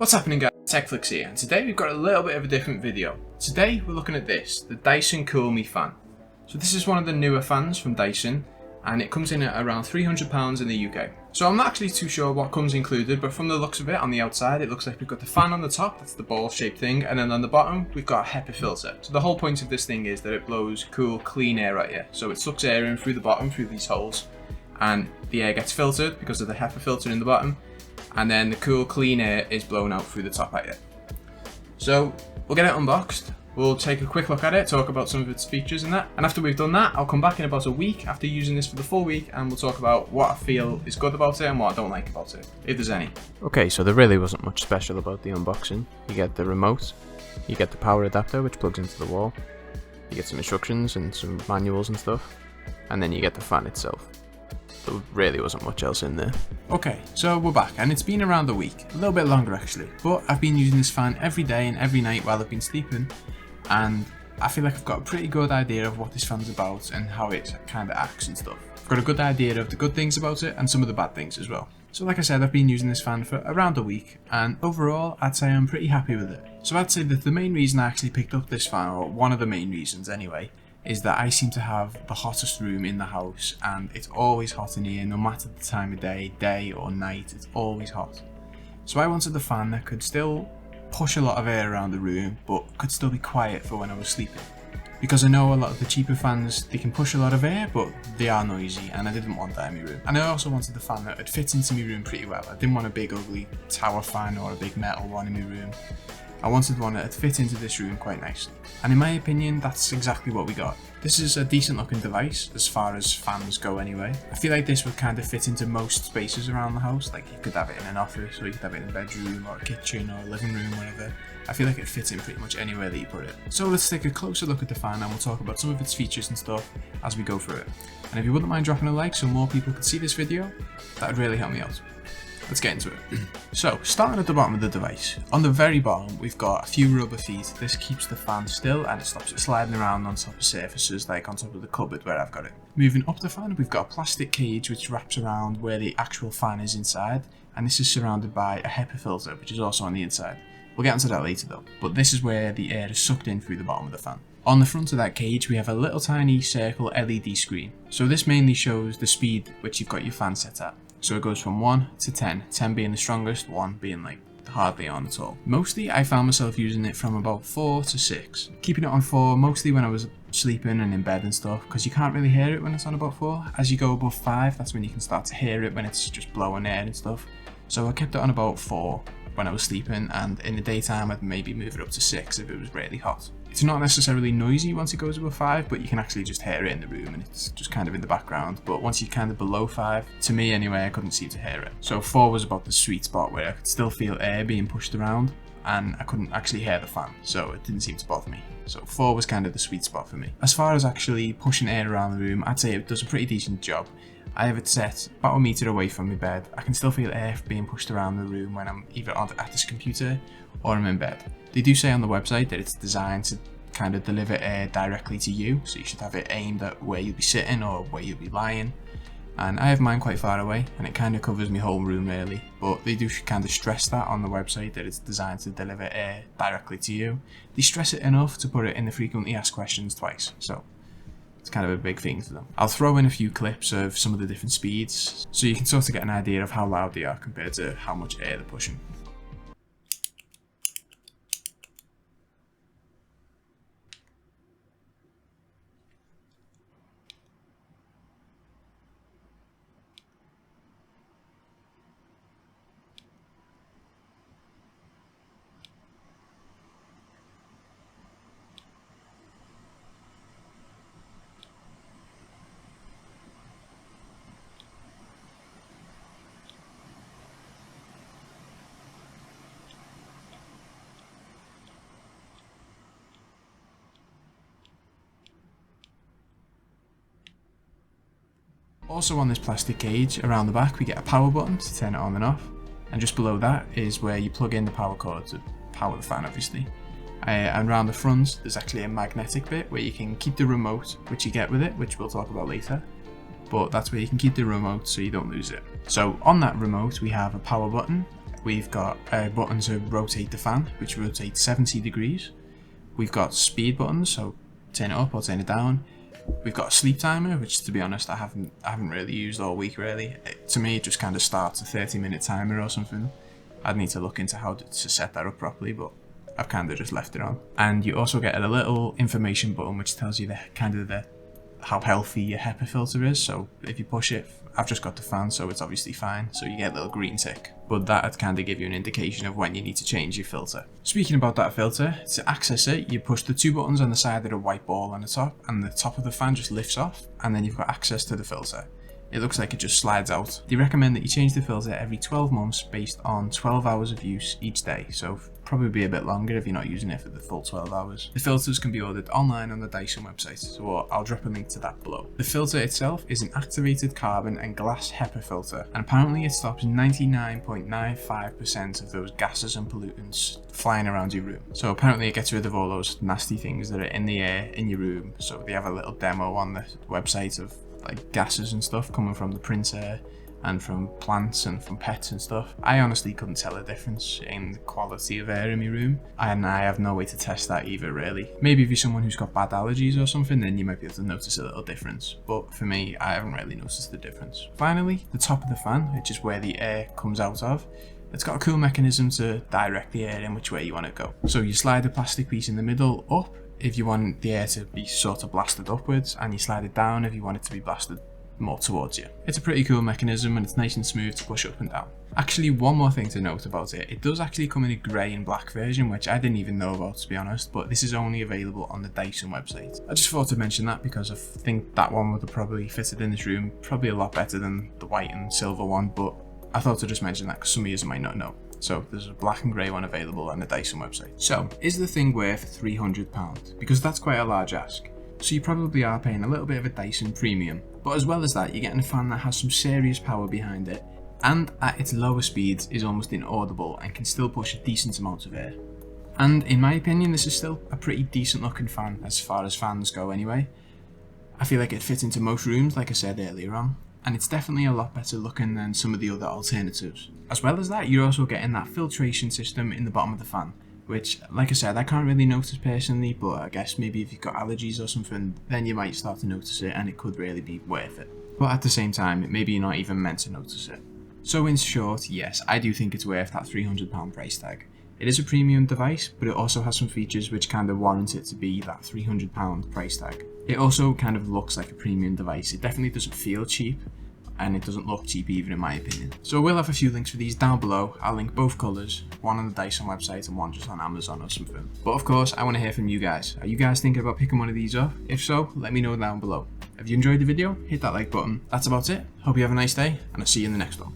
What's happening, guys? TechFlix here, and today we've got a little bit of a different video. Today we're looking at this, the Dyson Cool Me fan. So this is one of the newer fans from Dyson, and it comes in at around £300 in the UK. So I'm not actually too sure what comes included, but from the looks of it on the outside, it looks like we've got the fan on the top, that's the ball shaped thing, and then on the bottom we've got a HEPA filter. So the whole point of this thing is that it blows cool, clean air at you. So it sucks air in through the bottom, through these holes, and the air gets filtered because of the HEPA filter in the bottom, and then the cool, clean air is blown out through the top at you. So we'll get it unboxed, we'll take a quick look at it, talk about some of its features and that, and after we've done that, I'll come back in about a week after using this for the full week, and we'll talk about what I feel is good about it and what I don't like about it, if there's any. Okay, so there really wasn't much special about the unboxing. You get the remote, you get the power adapter which plugs into the wall, you get some instructions and some manuals and stuff, and then you get the fan itself. There really wasn't much else in there. Okay, so we're back, and it's been around a week, a little bit longer actually, but I've been using this fan every day and every night while I've been sleeping, and I feel like I've got a pretty good idea of what this fan's about and how it kind of acts and stuff. I've got a good idea of the good things about it and some of the bad things as well. So like I said, I've been using this fan for around a week, and overall I'd say I'm pretty happy with it. So I'd say that the main reason I actually picked up this fan, or one of the main reasons anyway, is that I seem to have the hottest room in the house, and it's always hot in here no matter the time of day, day or night, it's always hot. So I wanted the fan that could still push a lot of air around the room but could still be quiet for when I was sleeping. Because I know a lot of the cheaper fans, they can push a lot of air but they are noisy, and I didn't want that in my room. And I also wanted the fan that would fit into my room pretty well. I didn't want a big ugly tower fan or a big metal one in my room. I wanted one that would fit into this room quite nicely. And in my opinion, that's exactly what we got. This is a decent looking device, as far as fans go anyway. I feel like this would kind of fit into most spaces around the house, like you could have it in an office, or you could have it in a bedroom, or a kitchen, or a living room, whatever. I feel like it fits in pretty much anywhere that you put it. So let's take a closer look at the fan, and we'll talk about some of its features and stuff as we go through it. And if you wouldn't mind dropping a like so more people could see this video, that would really help me out. Let's get into it. So, starting at the bottom of the device, on the very bottom we've got a few rubber feet. This keeps the fan still and it stops it sliding around on top of surfaces, like on top of the cupboard where I've got it. Moving up the fan, we've got a plastic cage which wraps around where the actual fan is inside, and this is surrounded by a HEPA filter which is also on the inside. We'll get into that later though, but this is where the air is sucked in through the bottom of the fan. On the front of that cage we have a little tiny circle LED screen. So this mainly shows the speed which you've got your fan set at. So it goes from 1 to 10, 10 being the strongest, 1 being like hardly on at all. Mostly I found myself using it from about 4 to 6. Keeping it on 4 mostly when I was sleeping and in bed and stuff, because you can't really hear it when it's on about 4. As you go above 5, that's when you can start to hear it when it's just blowing air and stuff. So I kept it on about 4 when I was sleeping, and in the daytime I'd maybe move it up to 6 if it was really hot. It's not necessarily noisy once it goes above 5, but you can actually just hear it in the room and it's just kind of in the background. But once you're kind of below 5, to me anyway, I couldn't seem to hear it. So 4 was about the sweet spot where I could still feel air being pushed around and I couldn't actually hear the fan, so it didn't seem to bother me. So 4 was kind of the sweet spot for me. As far as actually pushing air around the room, I'd say it does a pretty decent job. I have it set about a metre away from my bed. I can still feel air being pushed around the room when I'm either at this computer or I'm in bed. They do say on the website that it's designed to kind of deliver air directly to you, so you should have it aimed at where you'll be sitting or where you'll be lying. And I have mine quite far away and it kind of covers my whole room really, but they do kind of stress that on the website that it's designed to deliver air directly to you. They stress it enough to put it in the frequently asked questions twice, so it's kind of a big thing for them. I'll throw in a few clips of some of the different speeds so you can sort of get an idea of how loud they are compared to how much air they're pushing. Also on this plastic cage, around the back we get a power button to turn it on and off, and just below that is where you plug in the power cord to power the fan obviously. And around the front there's actually a magnetic bit where you can keep the remote, which you get with it, which we'll talk about later, but that's where you can keep the remote so you don't lose it. So on that remote we have a power button, We've got a button to rotate the fan, which rotates 70 degrees. We've got speed buttons, so turn it up or turn it down. We've got a sleep timer, which to be honest I haven't really used all week really. To me it just kind of starts a 30-minute timer or something. I'd need to look into how to set that up properly, but I've kind of just left it on. And you also get a little information button which tells you how healthy your HEPA filter is. So if you push it, I've just got the fan, so it's obviously fine, so you get a little green tick, but that'd kind of give you an indication of when you need to change your filter. Speaking about that filter, to access it, you push the 2 buttons on the side of the white ball on the top, and the top of the fan just lifts off, and then you've got access to the filter. It looks like it just slides out. They recommend that you change the filter every 12 months based on 12 hours of use each day, so probably be a bit longer if you're not using it for the full 12 hours. The filters can be ordered online on the Dyson website, so I'll drop a link to that below. The filter itself is an activated carbon and glass HEPA filter, and apparently it stops 99.95% of those gases and pollutants flying around your room. So apparently it gets rid of all those nasty things that are in the air in your room. So they have a little demo on the website of like gases and stuff coming from the printer and from plants and from pets and stuff. I honestly couldn't tell a difference in the quality of air in my room, and I have no way to test that either really. Maybe if you're someone who's got bad allergies or something, then you might be able to notice a little difference, but for me, I haven't really noticed the difference. Finally, the top of the fan, which is where the air comes out of, it's got a cool mechanism to direct the air in which way you want to go. So you slide the plastic piece in the middle up if you want the air to be sort of blasted upwards, and you slide it down if you want it to be blasted more towards you. It's a pretty cool mechanism, and it's nice and smooth to push up and down. Actually, one more thing to note about it, it does actually come in a grey and black version, which I didn't even know about to be honest, but this is only available on the Dyson website. I just thought to mention that because I think that one would have probably fitted in this room probably a lot better than the white and silver one, but I thought to just mention that because some of you might not know. So there's a black and grey one available on the Dyson website. So is the thing worth £300? Because that's quite a large ask. So you probably are paying a little bit of a Dyson premium. But as well as that, you're getting a fan that has some serious power behind it, and at its lower speeds is almost inaudible and can still push a decent amount of air. And in my opinion, this is still a pretty decent looking fan as far as fans go anyway. I feel like it fits into most rooms like I said earlier on, and it's definitely a lot better looking than some of the other alternatives. As well as that, you're also getting that filtration system in the bottom of the fan, which, like I said, I can't really notice personally, but I guess maybe if you've got allergies or something, then you might start to notice it, and it could really be worth it. But at the same time, maybe you're not even meant to notice it. So in short, yes, I do think it's worth that £300 price tag. It is a premium device, but it also has some features which kind of warrant it to be that £300 price tag. It also kind of looks like a premium device. It definitely doesn't feel cheap, and it doesn't look cheap even in my opinion. So we'll have a few links for these down below. I'll link both colours, one on the Dyson website and one just on Amazon or something. But of course, I want to hear from you guys. Are you guys thinking about picking one of these up? If so, let me know down below. If you enjoyed the video, hit that like button. That's about it. Hope you have a nice day, and I'll see you in the next one.